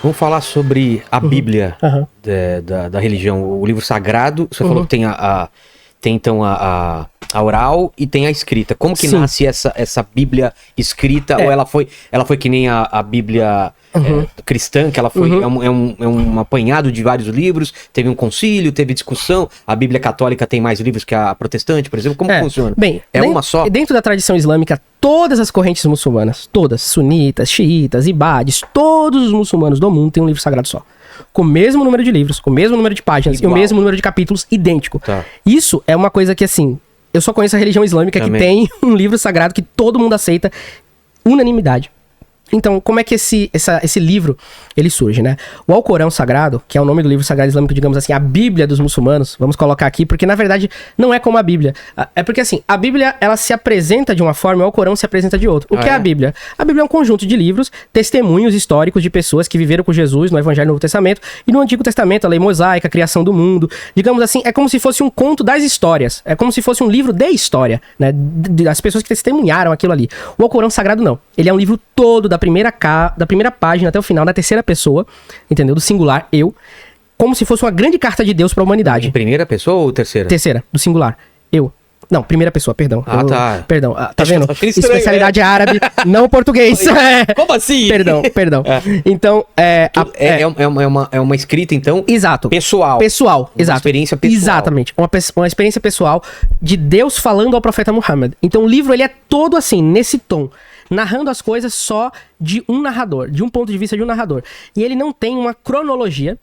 Vamos falar sobre a Bíblia da religião, o livro sagrado. Você falou que tem tem então a oral e tem a escrita. Como que nasce essa Bíblia escrita? Ou ela foi que nem a Bíblia cristã, que ela foi é um apanhado de vários livros, teve um concílio, teve discussão. A Bíblia católica tem mais livros que a protestante, por exemplo. Como funciona? Bem, uma só? Dentro da tradição islâmica, todas as correntes muçulmanas, todas, sunitas, xiitas, ibades, todos os muçulmanos do mundo têm um livro sagrado só. Com o mesmo número de livros, com o mesmo número de páginas e o mesmo número de capítulos idêntico. Tá. Isso é uma coisa que, assim, eu só conheço a religião islâmica que tem um livro sagrado que todo mundo aceita, unanimidade. Então, como é que esse livro, ele surge, né? O Alcorão Sagrado, que é o nome do livro sagrado islâmico, digamos assim, a Bíblia dos muçulmanos, vamos colocar aqui, porque na verdade não é como a Bíblia. É porque assim, a Bíblia, ela se apresenta de uma forma e o Alcorão se apresenta de outra. O que é a Bíblia? A Bíblia é um conjunto de livros, testemunhos históricos de pessoas que viveram com Jesus no Evangelho e no Novo Testamento, e no Antigo Testamento, a lei mosaica, a criação do mundo. Digamos assim, é como se fosse um conto das histórias. É como se fosse um livro de história, né? Das pessoas que testemunharam aquilo ali. O Alcorão Sagrado não. Ele é um livro todo da primeira página até o final, da terceira pessoa, entendeu? Do singular, eu, como se fosse uma grande carta de Deus para a humanidade. Em primeira pessoa ou terceira? Terceira, do singular, eu. Não, primeira pessoa, perdão. Tá. Perdão, tá vendo? Especialidade árabe, não português. Como assim? Perdão. Então, é uma escrita, então... Exato. Pessoal. Exato. Uma experiência pessoal. Exatamente. Uma experiência pessoal de Deus falando ao profeta Muhammad. Então, o livro, ele é todo assim, nesse tom, narrando as coisas só de um narrador, de um ponto de vista de um narrador. E ele não tem uma cronologia,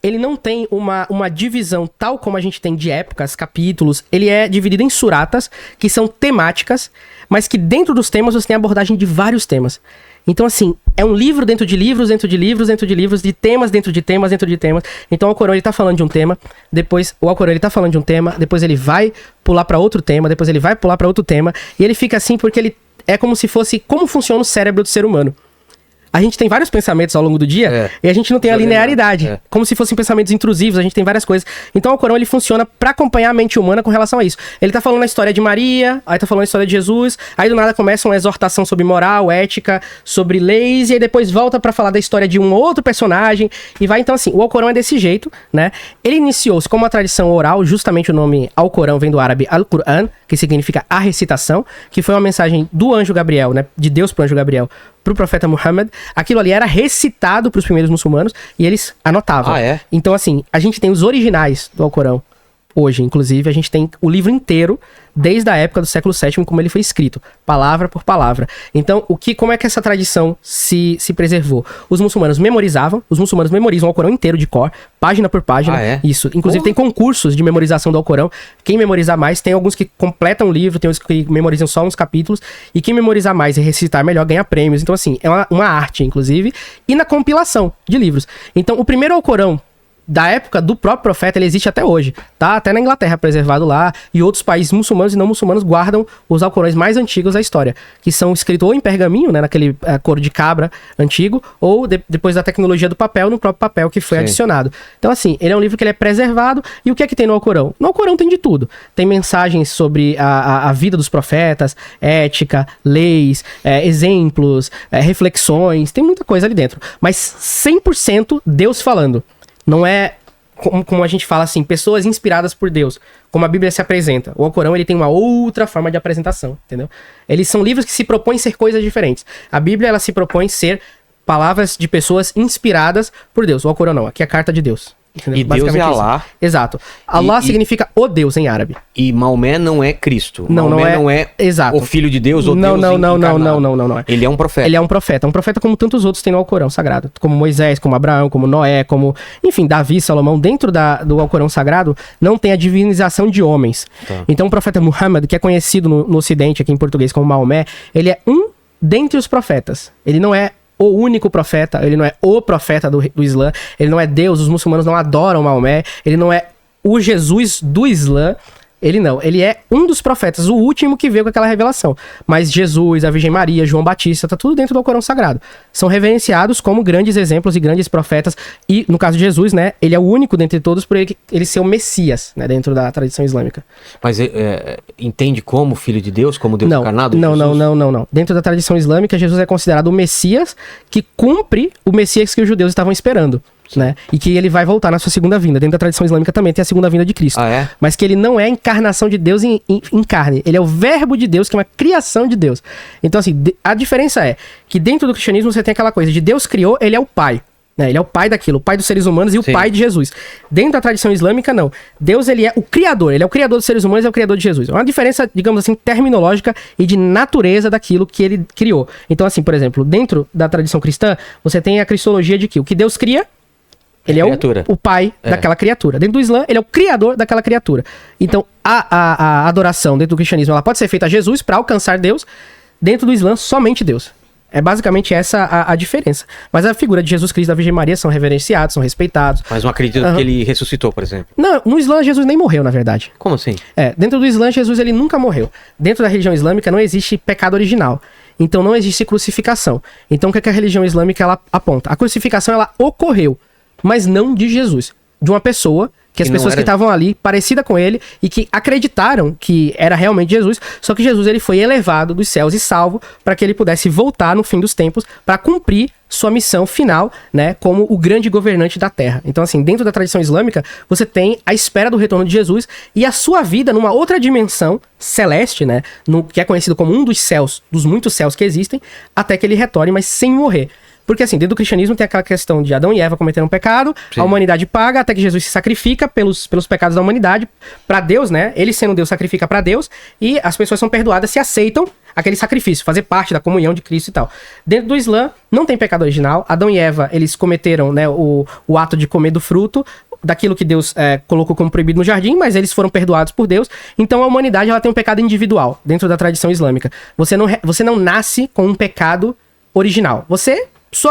ele não tem uma divisão tal como a gente tem de épocas, capítulos. Ele é dividido em suratas, que são temáticas, mas que dentro dos temas você tem abordagem de vários temas. Então, assim, é um livro dentro de livros, dentro de livros, dentro de livros, de temas dentro de temas, dentro de temas. Então, o Alcorão, ele tá falando de um tema, depois o Alcorão, ele tá falando de um tema, depois ele vai pular para outro tema, depois ele vai pular para outro tema, e ele fica assim porque ele é como se fosse como funciona o cérebro do ser humano. A gente tem vários pensamentos ao longo do dia e a gente não tem a linearidade. Como se fossem pensamentos intrusivos, a gente tem várias coisas. Então o Alcorão, ele funciona pra acompanhar a mente humana com relação a isso. Ele tá falando a história de Maria, aí tá falando a história de Jesus, aí do nada começa uma exortação sobre moral, ética, sobre leis, e aí depois volta pra falar da história de um outro personagem, e vai. Então assim, o Alcorão é desse jeito, né? Ele iniciou-se como uma tradição oral, justamente o nome Alcorão vem do árabe Al-Qur'an, que significa a recitação, que foi uma mensagem do anjo Gabriel, né? De Deus pro anjo Gabriel, pro profeta Muhammad. Aquilo ali era recitado pros primeiros muçulmanos e eles anotavam. Então, assim, a gente tem os originais do Alcorão hoje, inclusive, a gente tem o livro inteiro desde a época do século VII, como ele foi escrito, palavra por palavra. Então, como é que essa tradição se preservou? Os muçulmanos memorizam o Alcorão inteiro de cor, página por página. Isso. Inclusive, tem concursos de memorização do Alcorão. Quem memorizar mais, tem alguns que completam o livro, tem uns que memorizam só uns capítulos, e quem memorizar mais e recitar melhor ganha prêmios. Então, assim, é uma arte, inclusive, e na compilação de livros. Então, o primeiro Alcorão da época do próprio profeta, ele existe até hoje, tá? Até na Inglaterra preservado lá, e outros países muçulmanos e não muçulmanos guardam os alcorões mais antigos da história, que são escritos ou em pergaminho, né, naquele couro de cabra antigo, ou depois da tecnologia do papel, no próprio papel que foi adicionado. Então, assim, ele é um livro que ele é preservado, e o que é que tem no Alcorão? No Alcorão tem de tudo. Tem mensagens sobre a vida dos profetas, ética, leis, exemplos, reflexões, tem muita coisa ali dentro. Mas 100% Deus falando. Não é, como a gente fala assim, pessoas inspiradas por Deus, como a Bíblia se apresenta. O Alcorão, ele tem uma outra forma de apresentação, entendeu? Eles são livros que se propõem ser coisas diferentes. A Bíblia, ela se propõe ser palavras de pessoas inspiradas por Deus. O Alcorão não, aqui é a carta de Deus. Entendeu? E Deus é Allah. Exato. Allah significa o Deus em árabe. E Maomé não é Cristo. Não é o Filho de Deus ou Deus encarnado. Não. Ele é um profeta. Ele é um profeta como tantos outros tem no Alcorão Sagrado. Como Moisés, como Abraão, como Noé, como... Enfim, Davi, Salomão. Dentro do Alcorão Sagrado não tem a divinização de homens. Então o profeta Muhammad, que é conhecido no Ocidente, aqui em português como Maomé, ele é um dentre os profetas. Ele não é o único profeta, ele não é o profeta do Islã, ele não é Deus, os muçulmanos não adoram Maomé, ele não é o Jesus do Islã, Ele não. Ele é um dos profetas, o último que veio com aquela revelação. Mas Jesus, a Virgem Maria, João Batista, tá tudo dentro do Alcorão Sagrado. São reverenciados como grandes exemplos e grandes profetas. E, no caso de Jesus, né, ele é o único dentre todos por ele ser o Messias, né, dentro da tradição islâmica. Mas entende como filho de Deus, como Deus encarnado? Não. Dentro da tradição islâmica, Jesus é considerado o Messias que cumpre o Messias que os judeus estavam esperando. Né? E que ele vai voltar na sua segunda vinda. Dentro da tradição islâmica também tem a segunda vinda de Cristo. Mas que ele não é a encarnação de Deus em carne. Ele é o verbo de Deus, que é uma criação de Deus. Então, assim, a diferença é que dentro do cristianismo você tem aquela coisa de Deus criou, ele é o pai. Né? Ele é o pai daquilo, o pai dos seres humanos e o pai de Jesus. Dentro da tradição islâmica, não. Deus, ele é o criador. Ele é o criador dos seres humanos e é o criador de Jesus. É uma diferença, digamos assim, terminológica e de natureza daquilo que ele criou. Então, assim, por exemplo, dentro da tradição cristã, você tem a cristologia de que o que Deus cria, ele é o pai daquela criatura. Dentro do Islã, ele é o criador daquela criatura. Então, a adoração dentro do cristianismo, ela pode ser feita a Jesus para alcançar Deus. Dentro do Islã, somente Deus. É basicamente essa a diferença. Mas a figura de Jesus Cristo e da Virgem Maria são reverenciados, são respeitados. Mas não acredito que ele ressuscitou, por exemplo. Não, no Islã, Jesus nem morreu, na verdade. Como assim? Dentro do Islã, Jesus ele nunca morreu. Dentro da religião islâmica não existe pecado original. Então não existe crucificação. Então o que a religião islâmica ela aponta? A crucificação ela ocorreu, mas não de Jesus, de uma pessoa que as pessoas que estavam ali, parecida com ele, e que acreditaram que era realmente Jesus, só que Jesus ele foi elevado dos céus e salvo para que ele pudesse voltar no fim dos tempos para cumprir sua missão final, né, como o grande governante da Terra. Então, assim, dentro da tradição islâmica, você tem a espera do retorno de Jesus e a sua vida numa outra dimensão celeste, né, que é conhecido como um dos céus, dos muitos céus que existem, até que ele retorne, mas sem morrer. Porque assim, dentro do cristianismo tem aquela questão de Adão e Eva cometeram um pecado, a humanidade paga até que Jesus se sacrifica pelos pecados da humanidade para Deus, né? Ele sendo Deus sacrifica para Deus e as pessoas são perdoadas se aceitam aquele sacrifício, fazer parte da comunhão de Cristo e tal. Dentro do Islã não tem pecado original. Adão e Eva, eles cometeram, né, o ato de comer do fruto daquilo que Deus colocou como proibido no jardim, mas eles foram perdoados por Deus. Então a humanidade ela tem um pecado individual dentro da tradição islâmica. Você não nasce com um pecado original.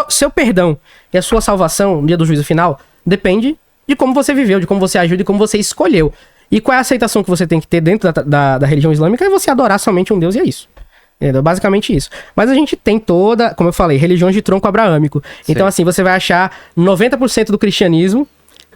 Seu perdão e a sua salvação no dia do juízo final depende de como você viveu, de como você agiu, de como você escolheu. E qual é a aceitação que você tem que ter dentro da religião islâmica? É você adorar somente um Deus e é isso. Entendeu? Basicamente isso. Mas a gente tem toda, como eu falei, religiões de tronco abraâmico. Então assim, você vai achar 90% do cristianismo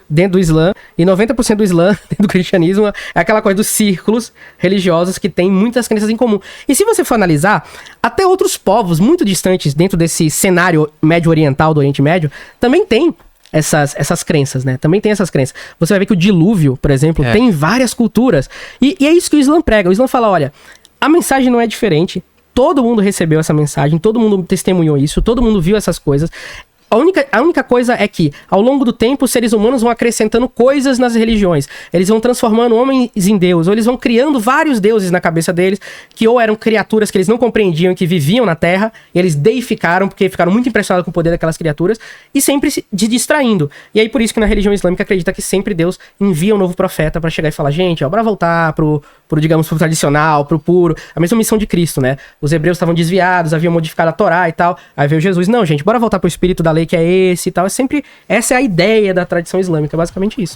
dentro do Islã, e 90% do Islã dentro do cristianismo é aquela coisa dos círculos religiosos que tem muitas crenças em comum. E se você for analisar, até outros povos muito distantes dentro desse cenário médio-oriental do Oriente Médio, também tem essas crenças, né? Também tem essas crenças. Você vai ver que o dilúvio, por exemplo, tem várias culturas. E é isso que o Islã prega. O Islã fala, olha, a mensagem não é diferente, todo mundo recebeu essa mensagem, todo mundo testemunhou isso, todo mundo viu essas coisas. A única coisa é que, ao longo do tempo, os seres humanos vão acrescentando coisas nas religiões. Eles vão transformando homens em deus, ou eles vão criando vários deuses na cabeça deles, que ou eram criaturas que eles não compreendiam e que viviam na Terra, e eles deificaram, porque ficaram muito impressionados com o poder daquelas criaturas, e sempre se distraindo. E aí, por isso que na religião islâmica acredita que sempre Deus envia um novo profeta para chegar e falar, gente, ó, bora voltar pro tradicional, pro puro, a mesma missão de Cristo, né? Os hebreus estavam desviados, haviam modificado a Torá e tal, aí veio Jesus, não, gente, bora voltar pro espírito da lei que é esse e tal. Essa é a ideia da tradição islâmica, basicamente isso.